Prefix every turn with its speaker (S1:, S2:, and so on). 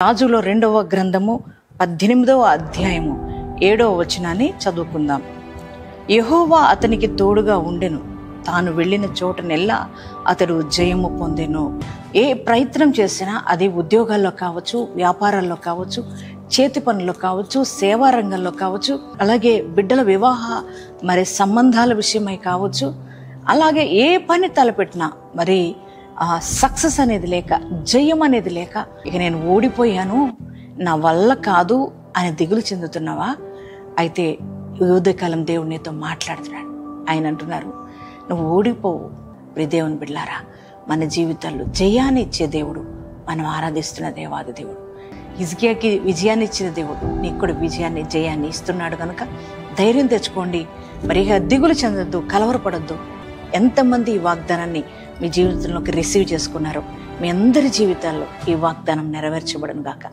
S1: రాజుల రెండవ గ్రంథము 18వ అధ్యాయము 7వ వచనాన్ని చదువుకుందాం. యెహోవా అతనికి తోడుగా ఉండెను, తాను వెళ్ళిన చోటనెల్లా అతడు జయము పొందెను. ఏ ప్రయత్నం చేసినా అది ఉద్యోగాల్లో కావచ్చు, వ్యాపారాల్లో కావచ్చు, చేతి పనుల్లో కావచ్చు, సేవా రంగంలో కావచ్చు, అలాగే బిడ్డల వివాహ సంబంధాల విషయమై కావచ్చు, అలాగే ఏ పని తలపెట్టినా సక్సెస్ అనేది లేక, జయం అనేది లేక, ఇక నేను ఓడిపోయాను, నా వల్ల కాదు అని దిగులు చెందుతున్నావా? అయితే ఉదయకాలం దేవుడు నీతో మాట్లాడుతున్నాడు. ఆయన అంటున్నారు, నువ్వు ఓడిపోవు. దేవుని బిడ్డలారా, మన జీవితాల్లో జయాన్ని ఇచ్చే దేవుడు, మనం ఆరాధిస్తున్న దేవాది దేవుడు. హిజ్కియాకి విజయాన్ని ఇచ్చిన దేవుడు నీకు కూడా విజయాన్ని, జయాన్ని ఇస్తున్నాడు కనుక ధైర్యం తెచ్చుకోండి. దిగులు చెందొద్దు, కలవరపడొద్దు. ఎంతమంది ఈ వాగ్దానాన్ని మీ జీవితంలోకి రిసీవ్ చేసుకున్నారో, మీ అందరి జీవితాల్లో ఈ వాగ్దానం నెరవేర్చబడును గాక.